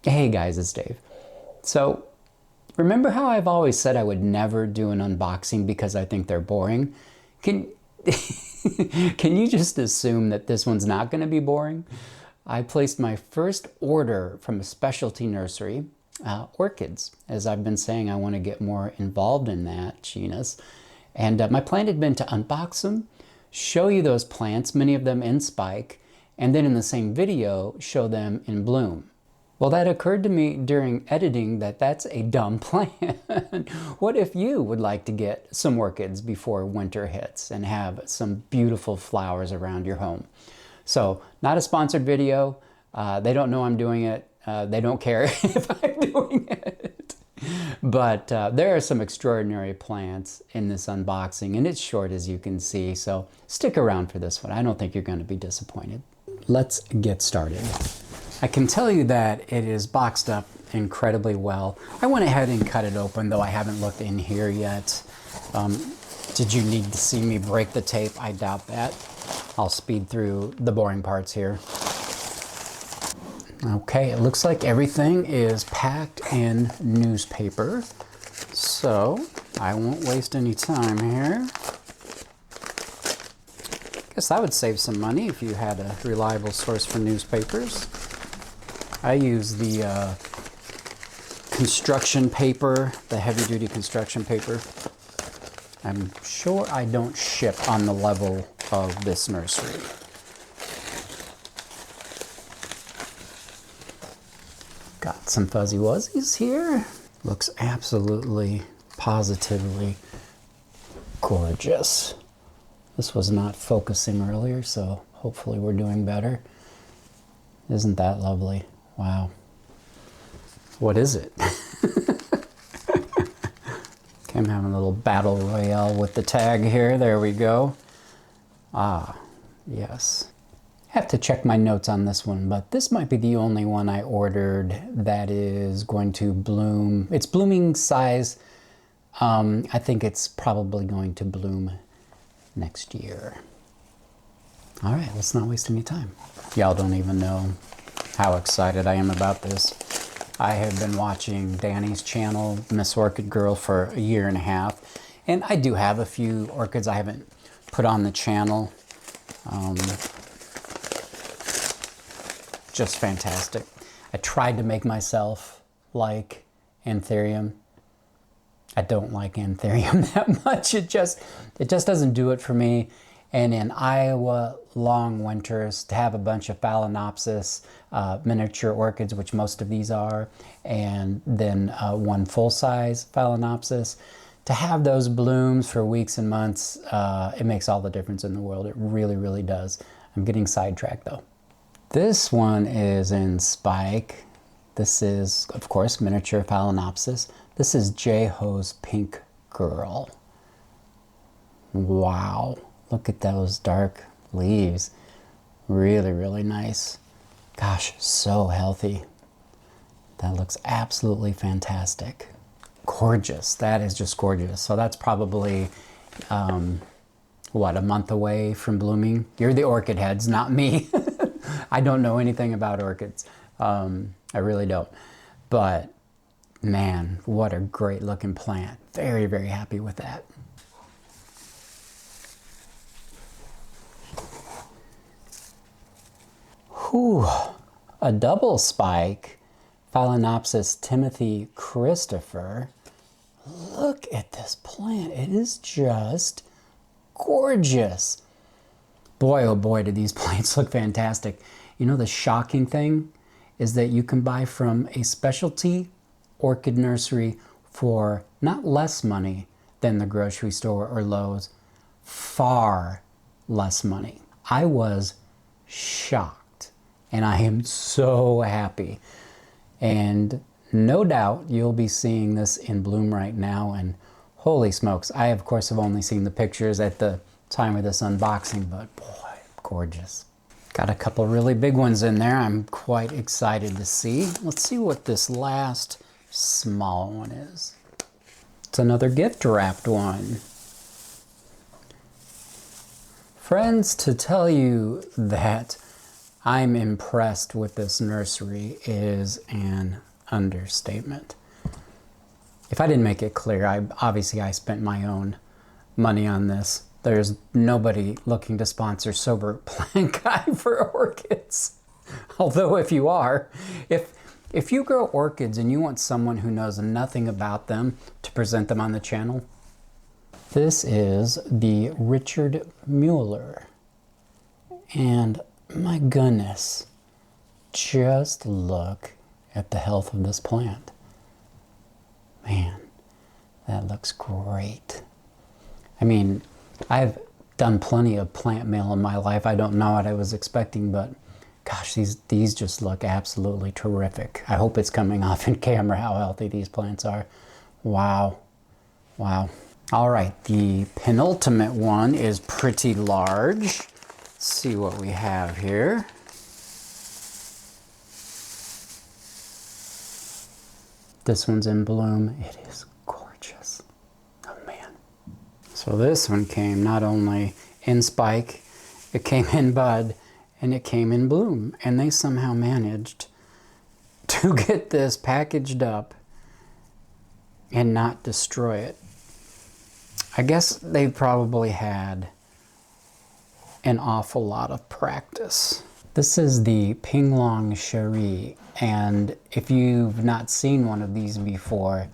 Hey guys, it's Dave. So, remember how I've always said I would never do an unboxing because I think they're boring? Can can you just assume that this one's not going to be boring? I placed my first order from a specialty nursery, orchids. As I've been saying, I want to get more involved in that genus. And my plan had been to unbox them, show you those plants, many of them in spike, and then in the same video, show them in bloom. Well, that occurred to me during editing that that's a dumb plan. What if you would like to get some orchids before winter hits and have some beautiful flowers around your home? So, not a sponsored video. They don't know I'm doing it. They don't care if I'm doing it. But there are some extraordinary plants in this unboxing, and it's short as you can see. So, stick around for this one. I don't think you're going to be disappointed. Let's get started. I can tell you that it is boxed up incredibly well. I went ahead and cut it open, though I haven't looked in here yet. Did you need to see me break the tape? I doubt that. I'll speed through the boring parts here. Okay, it looks like everything is packed in newspaper. So, I won't waste any time here. Guess that would save some money if you had a reliable source for newspapers. I use the construction paper, the heavy-duty construction paper. I'm sure I don't ship on the level of this nursery. Got some fuzzy wuzzies here. Looks absolutely, positively gorgeous. This was not focusing earlier, so hopefully we're doing better. Isn't that lovely? Wow. What is it? Okay, I'm having a little battle royale with the tag here. There we go. Ah, yes. I have to check my notes on this one, but this might be the only one I ordered that is going to bloom. It's blooming size. I think it's probably going to bloom next year. All right, let's not waste any time. Y'all don't even know how excited I am about this. I have been watching Danny's channel, Miss Orchid Girl, for a year and a half. And I do have a few orchids I haven't put on the channel. Just fantastic. I tried to make myself like Anthurium. I don't like Anthurium that much. It just doesn't do it for me. And in Iowa long winters, to have a bunch of Phalaenopsis miniature orchids, which most of these are, and then one full-size Phalaenopsis, to have those blooms for weeks and months, it makes all the difference in the world. It really, really does. I'm getting sidetracked though. This one is in spike. This is, of course, miniature Phalaenopsis. This is J-Ho's Pink Girl. Wow. Look at those dark leaves. Really, really nice. Gosh, so healthy. That looks absolutely fantastic. Gorgeous. That is just gorgeous. So that's probably, what, a month away from blooming? You're the orchid heads, not me. I don't know anything about orchids. I really don't. But, man, what a great looking plant. Very, very happy with that. Whew, a double spike, Phalaenopsis Timothy Christopher. Look at this plant. It is just gorgeous. Boy, oh boy, do these plants look fantastic. You know, the shocking thing is that you can buy from a specialty orchid nursery for not less money than the grocery store or Lowe's, far less money. I was shocked. And I am so happy. And no doubt you'll be seeing this in bloom right now. And holy smokes, I of course have only seen the pictures at the time of this unboxing, but boy, gorgeous. Got a couple really big ones in there I'm quite excited to see. Let's see what this last small one is. It's another gift wrapped one. Friends, to tell you that I'm impressed with this nursery is an understatement. If I didn't make it clear, obviously I spent my own money on this. There's nobody looking to sponsor Sober Plant Guy for orchids. Although if you are, if you grow orchids and you want someone who knows nothing about them to present them on the channel, this is the Richard Mueller. And my goodness, just look at the health of this plant. Man, that looks great. I mean, I've done plenty of plant mail in my life. I don't know what I was expecting, but gosh, these just look absolutely terrific. I hope it's coming off in camera how healthy these plants are. Wow. Wow. All right, the penultimate one is pretty large. Let's see what we have here. This one's in bloom. It is gorgeous. Oh man. So this one came not only in spike, it came in bud, and it came in bloom. And they somehow managed to get this packaged up and not destroy it. I guess they probably had an awful lot of practice. This is the Pinglong Cherie, and if you've not seen one of these before,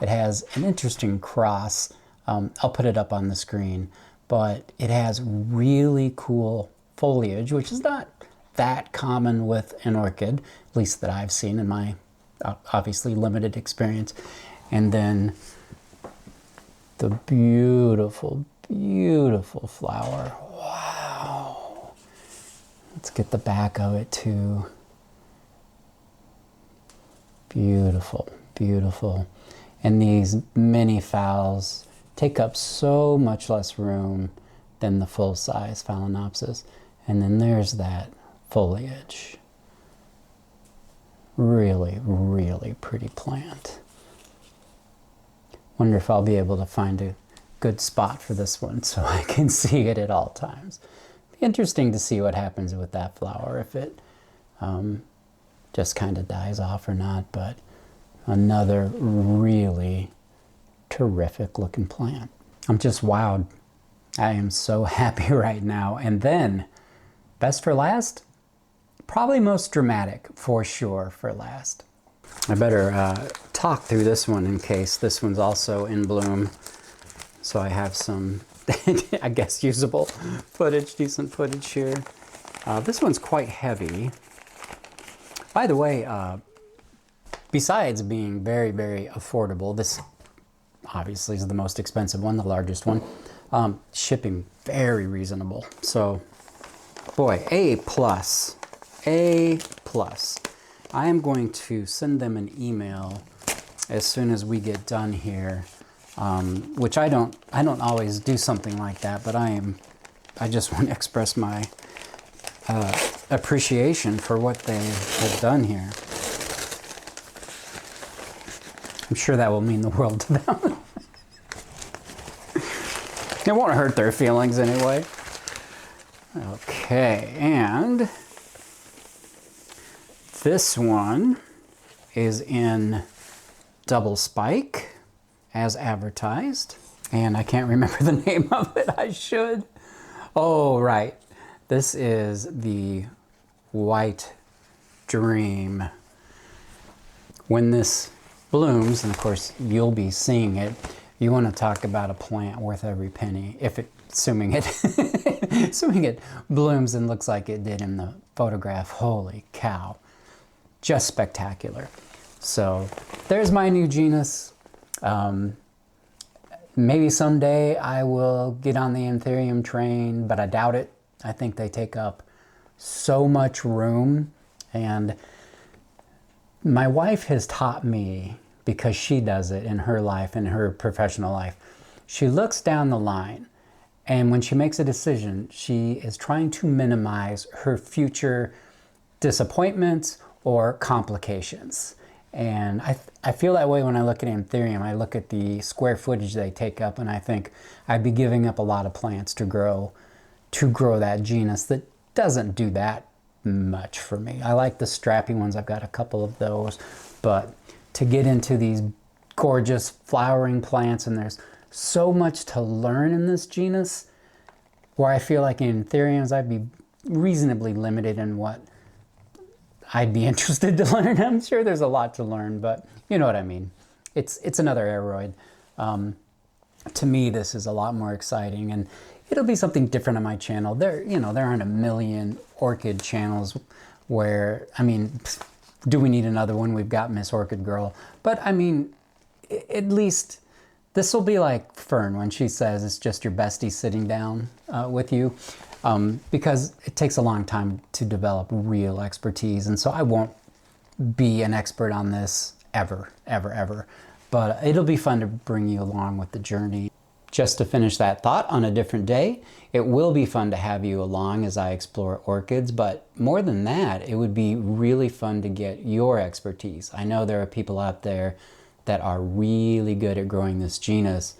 it has an interesting cross. I'll put it up on the screen, but it has really cool foliage, which is not that common with an orchid, at least that I've seen in my obviously limited experience. And then the beautiful, beautiful flower. Wow. Let's get the back of it too. Beautiful, beautiful. And these mini phals take up so much less room than the full-size Phalaenopsis. And then there's that foliage. Really, really pretty plant. Wonder if I'll be able to find a good spot for this one so I can see it at all times. Be interesting to see what happens with that flower, if it just kind of dies off or not, but another really terrific looking plant. I'm just wowed. I am so happy right now. And then, best for last? Probably most dramatic, for sure, for last. I better talk through this one in case this one's also in bloom. So I have some, I guess, usable footage, decent footage here. This one's quite heavy. By the way, besides being very, very affordable, this obviously is the most expensive one, the largest one. Shipping very reasonable. So, boy, A+. A+. I am going to send them an email as soon as we get done here, which I don't always do something like that, but I just want to express my appreciation for what they have done here. I'm sure that will mean the world to them. It won't hurt their feelings anyway. Okay, and this one is in double spike as advertised, and I can't remember the name of it. I should. Oh, right. This is the White Dream. When this blooms, and of course you'll be seeing it, you want to talk about a plant worth every penny. Assuming it blooms and looks like it did in the photograph. Holy cow. Just spectacular. So there's my new genus. Maybe someday I will get on the Anthurium train, but I doubt it. I think they take up so much room, and my wife has taught me, because she does it in her life, in her professional life. She looks down the line, and when she makes a decision, she is trying to minimize her future disappointments or complications. And I feel that way when I look at Anthurium. I look at the square footage they take up, and I think I'd be giving up a lot of plants to grow that genus that doesn't do that much for me. I like the strappy ones. I've got a couple of those, but to get into these gorgeous flowering plants, and there's so much to learn in this genus, where I feel like in anthuriums I'd be reasonably limited in what I'd be interested to learn. I'm sure there's a lot to learn, but you know what I mean. It's another aroid. To me, this is a lot more exciting, and it'll be something different on my channel. There aren't a million orchid channels where, I mean, do we need another one? We've got Miss Orchid Girl. But I mean, at least this will be like Fern when she says it's just your bestie sitting down with you, because it takes a long time to develop real expertise. And so I won't be an expert on this ever, ever, ever. But it'll be fun to bring you along with the journey. Just to finish that thought, on a different day, it will be fun to have you along as I explore orchids, but more than that, it would be really fun to get your expertise. I know there are people out there that are really good at growing this genus.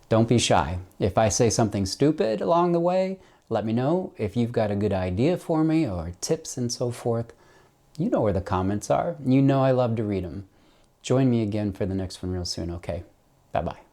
Don't be shy. If I say something stupid along the way, let me know. If you've got a good idea for me or tips and so forth, you know where the comments are. You know I love to read them. Join me again for the next one real soon, okay? Bye-bye.